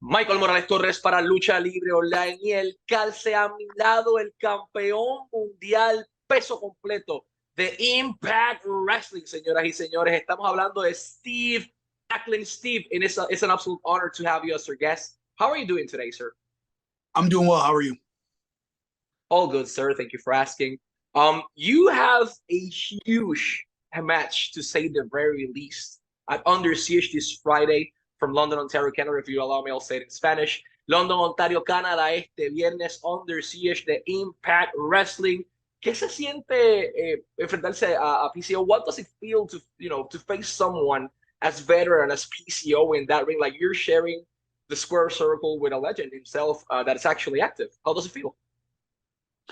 Michael Morales Torres para Lucha Libre Online y el calce a mi lado, el campeón mundial peso completo de Impact Wrestling, señoras y señores. Estamos hablando de Steve Maclin. Steve, and it's an absolute honor to have you as our guest. How are you doing today, sir? I'm doing well. How are you? All good, sir. Thank you for asking. You have a huge match, to say the very least, at Under Siege this Friday from London, Ontario, Canada. If you allow me, I'll say it in Spanish. London, Ontario, Canada, este viernes, Under Siege de Impact Wrestling. ¿Qué se siente enfrentarse a PCO? What does it feel to, to face someone as veteran as PCO in that ring? Like you're sharing the square circle with a legend himself that is actually active. How does it feel?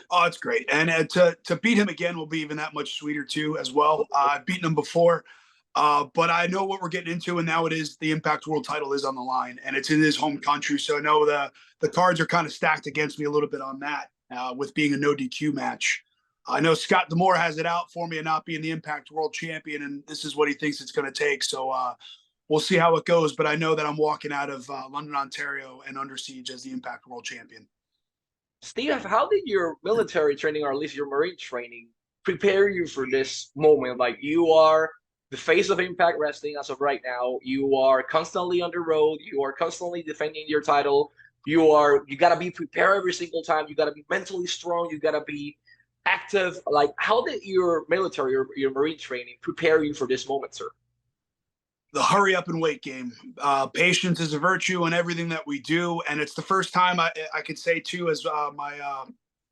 Oh, it's great. And to beat him again will be even that much sweeter too as well. I've beaten him before, but I know what we're getting into, and now it is the Impact World title is on the line, and it's in his home country. So I know the cards are kind of stacked against me a little bit on that with being a no DQ match. I know Scott D'Amore has it out for me and not being the Impact World Champion, and this is what he thinks it's going to take. So we'll see how it goes, but I know that I'm walking out of London, Ontario, and Under Siege as the Impact World Champion. Steve, how did your military training, or at least your Marine training, prepare you for this moment? Like you are the face of Impact Wrestling as of right now. You are constantly on the road. You are constantly defending your title. You gotta be prepared every single time. You gotta be mentally strong. You gotta be active. Like, how did your military, your Marine training prepare you for this moment, sir? The hurry up and wait game. Patience is a virtue in everything that we do. And it's the first time I could say too, as my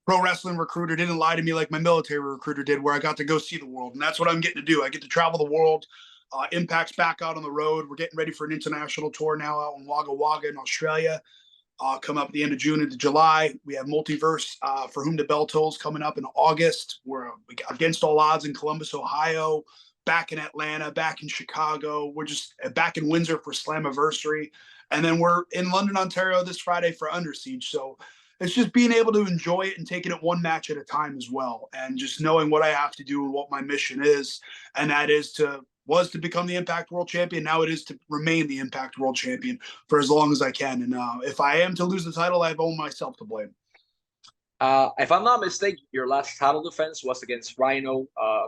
pro wrestling recruiter didn't lie to me like my military recruiter did, where I got to go see the world. And that's what I'm getting to do. I get to travel the world. Impact's back out on the road. We're getting ready for an international tour now out in Wagga Wagga in Australia. Come up at the end of June into July. We have Multiverse For Whom the Bell Tolls coming up in August. We're against all odds in Columbus, Ohio. Back in Atlanta, back in Chicago. We're just back in Windsor for Slammiversary. And then we're in London, Ontario this Friday for Under Siege. So it's just being able to enjoy it and taking it one match at a time as well. And just knowing what I have to do and what my mission is. And that was to become the Impact World Champion. Now it is to remain the Impact World Champion for as long as I can. And if I am to lose the title, I've only myself to blame. If I'm not mistaken, your last title defense was against Rhino a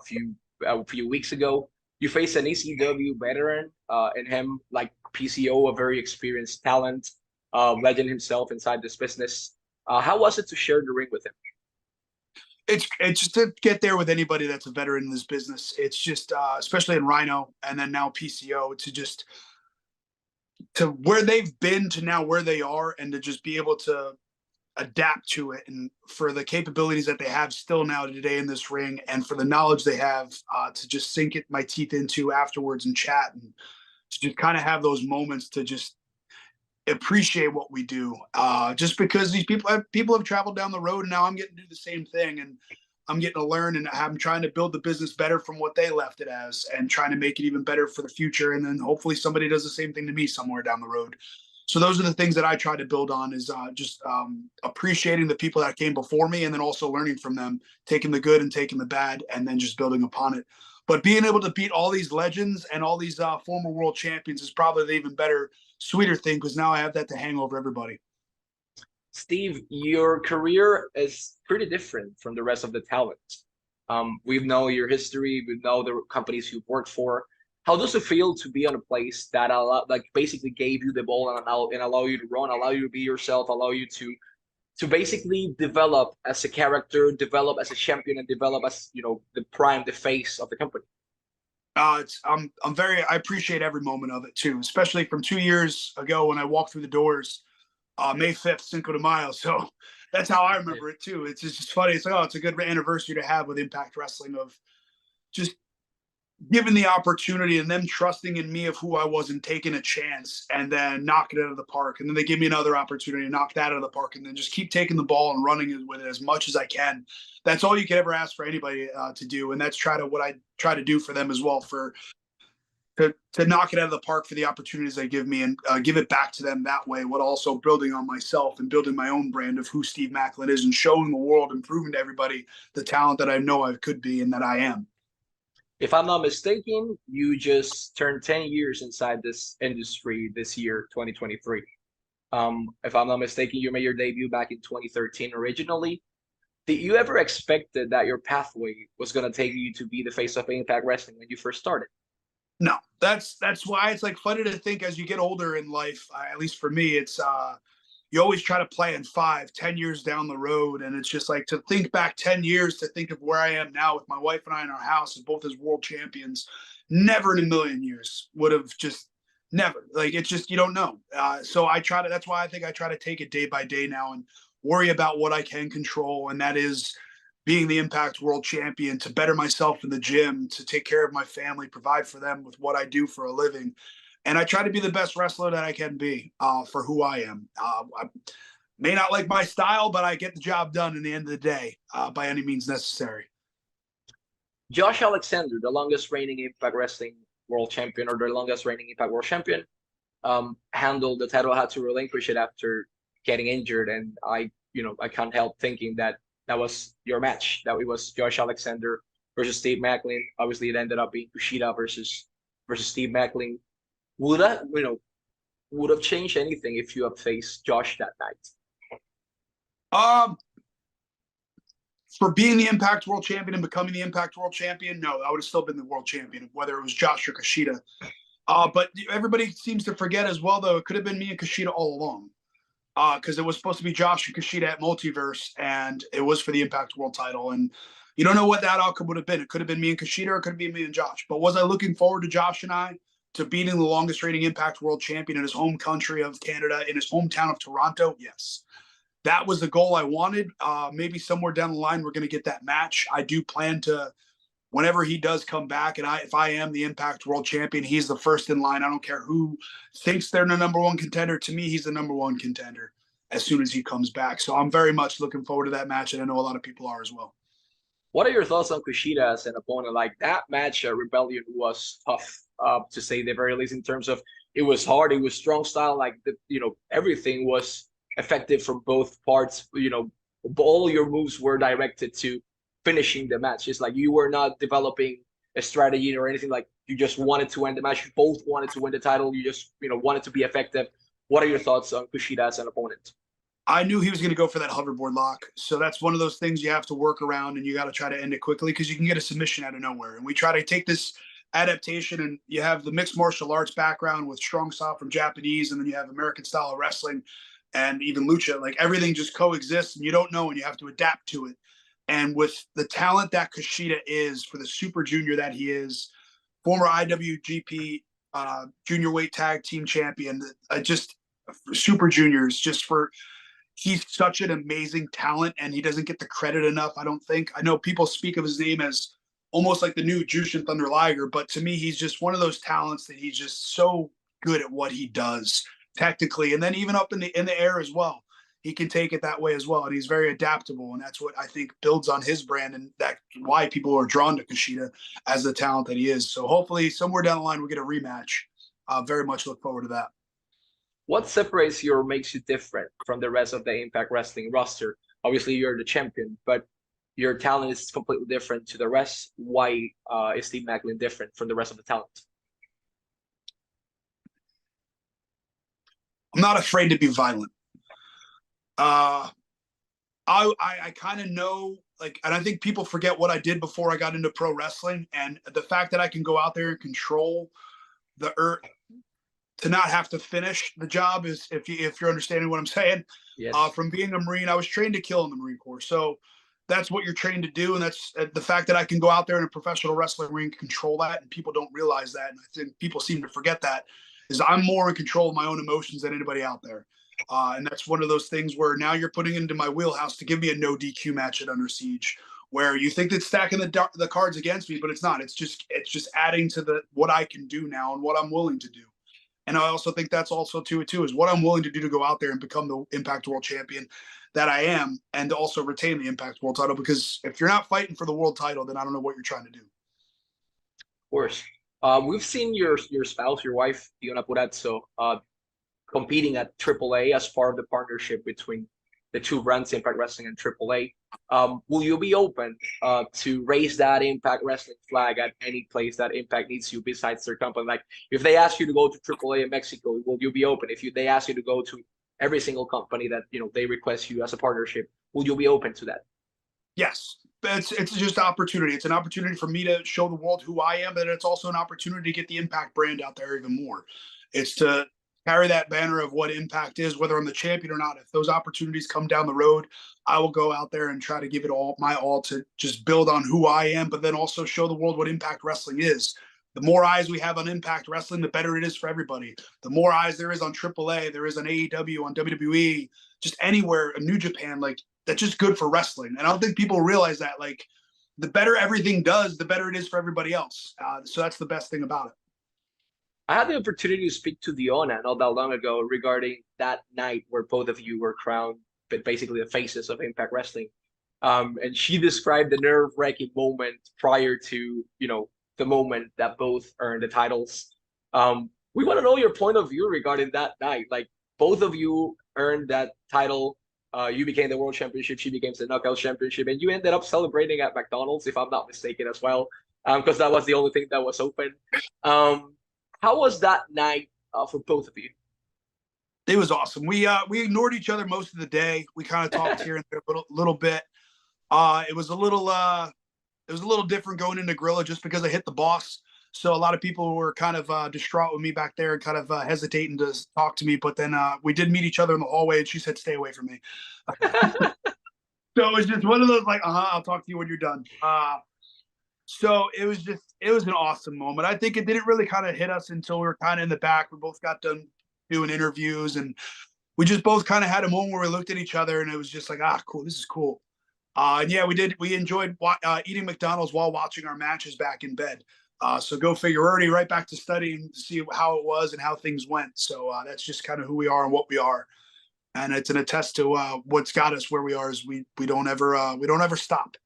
few weeks ago. You faced an ECW veteran in him, like PCO, a very experienced talent, legend himself inside this business. How was it to share the ring with him? It's just to get there with anybody that's a veteran in this business. It's just, especially in Rhino and then now PCO, to where they've been to now where they are, and to just be able to adapt to it, and for the capabilities that they have still now today in this ring, and for the knowledge they have to just sink my teeth into afterwards and chat, and to just kind of have those moments to just appreciate what we do, just because these people have traveled down the road, and now I'm getting to do the same thing, and I'm getting to learn, and I'm trying to build the business better from what they left it as, and trying to make it even better for the future, and then hopefully somebody does the same thing to me somewhere down the road. So those are the things that I try to build on, is just appreciating the people that came before me, and then also learning from them, taking the good and taking the bad, and then just building upon it. But being able to beat all these legends and all these former world champions is probably the even better, sweeter thing, because now I have that to hang over everybody. Steve, your career is pretty different from the rest of the talent. We know your history. We know the companies you've worked for. How does it feel to be on a place that basically gave you the ball and allow you to run, allow you to be yourself, allow you to basically develop as a character, develop as a champion, and develop as the face of the company? I appreciate every moment of it too, especially from 2 years ago when I walked through the doors, May 5th, Cinco de Mayo. So that's how I remember it too. It's just funny. It's like, oh, it's a good anniversary to have with Impact Wrestling, of just given the opportunity and them trusting in me of who I was and taking a chance and then knocking it out of the park. And then they give me another opportunity to knock that out of the park, and then just keep taking the ball and running with it as much as I can. That's all you can ever ask for anybody to do. And that's what I try to do for them as well, to knock it out of the park for the opportunities they give me, and give it back to them that way, while also building on myself and building my own brand of who Steve Maclin is, and showing the world and proving to everybody the talent that I know I could be and that I am. If I'm not mistaken, you just turned 10 years inside this industry this year, 2023. If I'm not mistaken, you made your debut back in 2013 originally. Did you ever expected that your pathway was going to take you to be the face of Impact Wrestling when you first started? No, that's why it's like funny to think as you get older in life. At least for me, it's you always try to plan 5, 10 years down the road, and it's just like to think back 10 years to think of where I am now with my wife and I in our house, and both as world champions. Never in a million years would have just never like it's just you don't know. So I try to. That's why I think I try to take it day by day now and worry about what I can control, and that is being the Impact World Champion, to better myself in the gym, to take care of my family, provide for them with what I do for a living. And I try to be the best wrestler that I can be for who I am. I may not like my style, but I get the job done in the end of the day by any means necessary. Josh Alexander, the longest reigning Impact Wrestling World Champion, or the longest reigning Impact World Champion, handled the title, had to relinquish it after getting injured. And I can't help thinking that that was your match, that it was Josh Alexander versus Steve Maclin. Obviously, it ended up being Kushida versus Steve Maclin. Would that, would have changed anything if you had faced Josh that night? For being the Impact World Champion and becoming the Impact World Champion, no, I would have still been the World Champion, whether it was Josh or Kushida. But everybody seems to forget as well, though, it could have been me and Kushida all along. Because it was supposed to be Josh and Kushida at Multiverse, and it was for the Impact World title. And you don't know what that outcome would have been. It could have been me and Kushida, or it could have been me and Josh. But was I looking forward to Josh and I to beating the longest reigning Impact World Champion in his home country of Canada, in his hometown of Toronto? Yes. That was the goal I wanted. Maybe somewhere down the line, we're going to get that match. I do plan to, whenever he does come back, and if I am the Impact World Champion, he's the first in line. I don't care who thinks they're the number one contender. To me, he's the number one contender as soon as he comes back. So I'm very much looking forward to that match, and I know a lot of people are as well. What are your thoughts on Kushida as an opponent? Like, that match, Rebellion, was tough, to say the very least, in terms of it was hard, it was strong style, like everything was effective from both parts. All your moves were directed to finishing the match. It's like you were not developing a strategy or anything. Like, you just wanted to win the match. You both wanted to win the title. You just wanted to be effective. What are your thoughts on Kushida as an opponent? I knew he was going to go for that hoverboard lock. So that's one of those things you have to work around, and you got to try to end it quickly because you can get a submission out of nowhere. And we try to take this adaptation, and you have the mixed martial arts background with strong style from Japanese, and then you have American style of wrestling and even lucha. Like, everything just coexists, and you don't know, and you have to adapt to it. And with the talent that Kushida is, for the super junior that he is, former IWGP junior weight tag team champion, just super juniors, he's such an amazing talent, and he doesn't get the credit enough, I don't think. I know people speak of his name as almost like the new Jushin Thunder Liger, but to me, he's just one of those talents that he's just so good at what he does technically, and then even up in the air as well. He can take it that way as well, and he's very adaptable, and that's what I think builds on his brand, and that's why people are drawn to Kushida as the talent that he is. So hopefully somewhere down the line we get a rematch. Very much look forward to that. What separates you or makes you different from the rest of the Impact Wrestling roster? Obviously, you're the champion, but your talent is completely different to the rest. Why is Steve Maclin different from the rest of the talent? I'm not afraid to be violent. I kind of know, like, and I think people forget what I did before I got into pro wrestling, and the fact that I can go out there and control the earth to not have to finish the job is, if you're understanding what I'm saying. Yes. From being a Marine, I was trained to kill in the Marine Corps, so that's what you're trained to do, and that's the fact that I can go out there in a professional wrestling ring, control that, and people don't realize that, and I think people seem to forget that, is I'm more in control of my own emotions than anybody out there. And that's one of those things where now you're putting into my wheelhouse to give me a no DQ match at Under Siege, where you think it's stacking the cards against me, but it's not. It's just adding to what I can do now and what I'm willing to do. And I also think that's also to it too, is what I'm willing to do to go out there and become the Impact World Champion that I am, and to also retain the Impact World title. Because if you're not fighting for the world title, then I don't know what you're trying to do. Of course. We've seen your spouse, your wife, Deonna Purrazzo, competing at AAA as part of the partnership between the two brands, Impact Wrestling and AAA. Will you be open to raise that Impact Wrestling flag at any place that Impact needs you besides their company? Like, if they ask you to go to AAA in Mexico, will you be open? If they ask you to go to every single company that, they request you as a partnership. Will you be open to that? Yes, it's just an opportunity. It's an opportunity for me to show the world who I am, and it's also an opportunity to get the Impact brand out there even more. It's to carry that banner of what Impact is, whether I'm the champion or not. If those opportunities come down the road, I will go out there and try to give it all my all to just build on who I am, but then also show the world what Impact Wrestling is. The more eyes we have on Impact Wrestling, the better it is for everybody. The more eyes there is on AAA, there is on AEW, on WWE, just anywhere, New Japan, like that's just good for wrestling. And I don't think people realize that. Like, the better everything does, the better it is for everybody else. So that's the best thing about it. I had the opportunity to speak to Deonna not that long ago regarding that night where both of you were crowned, but basically the faces of Impact Wrestling. And she described the nerve-wracking moment prior to, the moment that both earned the titles. We want to know your point of view regarding that night. Like, both of you earned that title. You became the World Championship, she became the Knockout Championship, and you ended up celebrating at McDonald's, if I'm not mistaken, as well, because that was the only thing that was open. How was that night for both of you? It was awesome. We ignored each other most of the day. We kind of talked here and there a little bit. It was a little different going into Gorilla just because I hit the boss. So a lot of people were kind of distraught with me back there and kind of hesitating to talk to me. But then we did meet each other in the hallway, and she said, "Stay away from me." So it was just one of those like, I'll talk to you when you're done. So it was an awesome moment. I think it didn't really kind of hit us until we were kind of in the back. We both got done doing interviews, and we just both kind of had a moment where we looked at each other, and it was just like, cool, this is cool. And yeah, we enjoyed eating McDonald's while watching our matches back in bed. So go figure, we're already right back to studying to see how it was and how things went. So that's just kind of who we are and what we are. And it's an attest to what's got us where we are is we don't ever stop.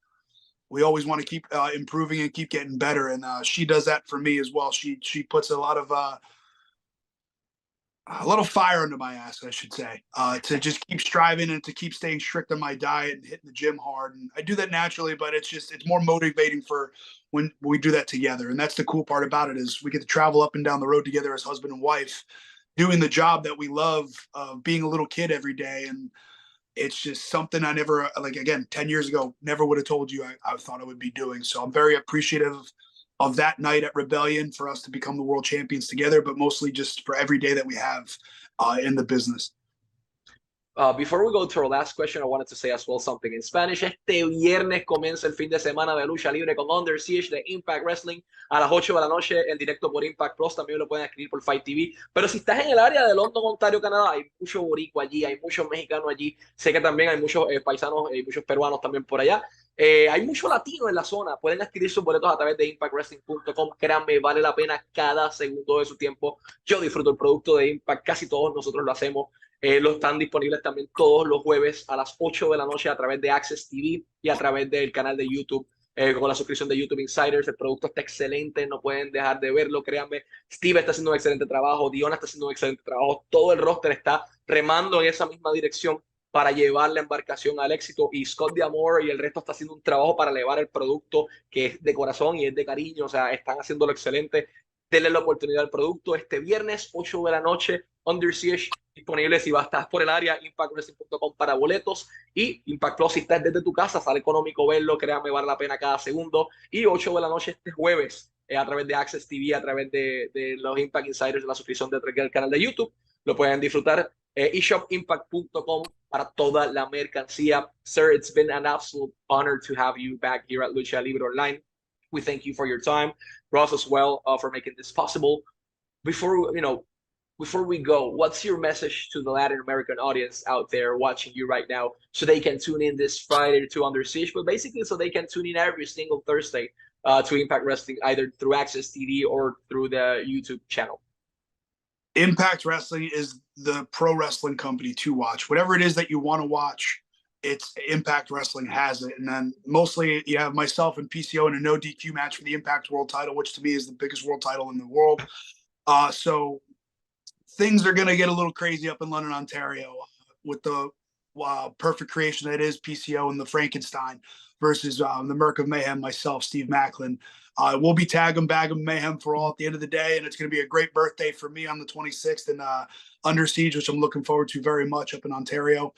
We always want to keep improving and keep getting better. And she does that for me as well. She puts a lot of fire under my ass, I should say, to just keep striving and to keep staying strict on my diet and hitting the gym hard. And I do that naturally, but it's more motivating for when we do that together. And that's the cool part about it is we get to travel up and down the road together as husband and wife, doing the job that we love, being a little kid every day. And it's just something I never, like, again, 10 years ago, never would have told you I thought I would be doing. So I'm very appreciative of that night at Rebellion for us to become the world champions together, but mostly just for every day that we have in the business. Before we go to our last question, I wanted to say as well something in Spanish. Este viernes comienza el fin de semana de lucha libre con Under Siege de Impact Wrestling a las 8 de la noche en directo por Impact Plus. También lo pueden escribir por Fight TV. Pero si estás en el área de London, Ontario, Canadá, hay mucho boricua allí, hay muchos mexicanos allí. Sé que también hay muchos paisanos y muchos peruanos también por allá. Hay mucho latino en la zona. Pueden adquirir sus boletos a través de impactwrestling.com. Créanme, vale la pena cada segundo de su tiempo. Yo disfruto el producto de Impact. Casi todos nosotros lo hacemos. Lo están disponibles también todos los jueves a las 8 de la noche a través de Access TV y a través del canal de YouTube. Con la suscripción de YouTube Insiders, el producto está excelente, no pueden dejar de verlo, créanme. Steve está haciendo un excelente trabajo, Deonna está haciendo un excelente trabajo, todo el roster está remando en esa misma dirección para llevar la embarcación al éxito, y Scott D'Amore y el resto está haciendo un trabajo para elevar el producto que es de corazón y es de cariño, o sea, están haciéndolo excelente. Denle la oportunidad al producto este viernes 8 de la noche, Under Siege, disponible si estás por el área, impactwrestling.com para boletos, y Impact Plus si estás desde tu casa, sale económico verlo, créanme, vale la pena cada segundo. Y 8 de la noche este jueves a través de Access TV, a través de los Impact Insiders, de la suscripción del canal de YouTube, lo pueden disfrutar. eShopImpact.com para toda la mercancía. Sir, it's been an absolute honor to have you back here at Lucha Libre Online. We thank you for your time, Ross, as well, for making this possible. Before we go, what's your message to the Latin American audience out there watching you right now, so they can tune in this Friday to Under Siege, but basically so they can tune in every single Thursday to Impact Wrestling, either through Access TV or through the YouTube channel? Impact Wrestling is the pro wrestling company to watch. Whatever it is that you want to watch, it's Impact Wrestling has it. And then mostly you have myself and PCO in a no DQ match for the Impact World title, which to me is the biggest world title in the world. So things are going to get a little crazy up in London, Ontario with the perfect creation that is PCO and the Frankenstein versus the Merc of Mayhem, myself, Steve Maclin. We'll be tag 'em, bag 'em, mayhem for all at the end of the day, and it's going to be a great birthday for me on the 26th in Under Siege, which I'm looking forward to very much up in Ontario.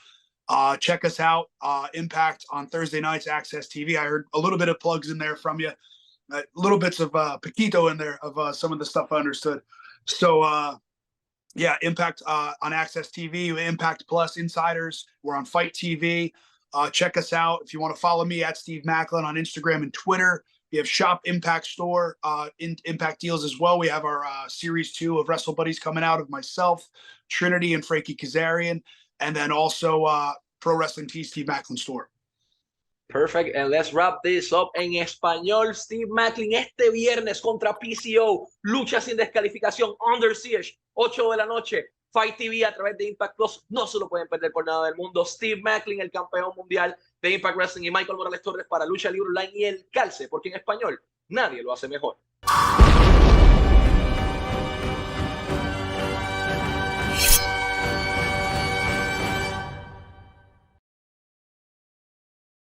Check us out, Impact on Thursday nights, Access TV. I heard a little bit of plugs in there from you, little bits of Paquito in there of some of the stuff I understood. So yeah, Impact on Access TV, Impact Plus Insiders. We're on Fight TV. Check us out if you want to follow me at Steve Maclin on Instagram and Twitter. We have Shop Impact Store, Impact deals as well. We have our Series 2 of Wrestle Buddies coming out of myself, Trinity, and Frankie Kazarian. And then also Pro Wrestling Tees, Steve Maclin Store. Perfect, and let's wrap this up en español. Steve Maclin este viernes contra PCO, lucha sin descalificación, Under Siege, 8 de la noche, Fight TV a través de Impact Plus. No se lo pueden perder por nada del mundo. Steve Maclin, el campeón mundial de Impact Wrestling, y Michael Morales Torres para Lucha Libre Online y el Calce, porque en español nadie lo hace mejor.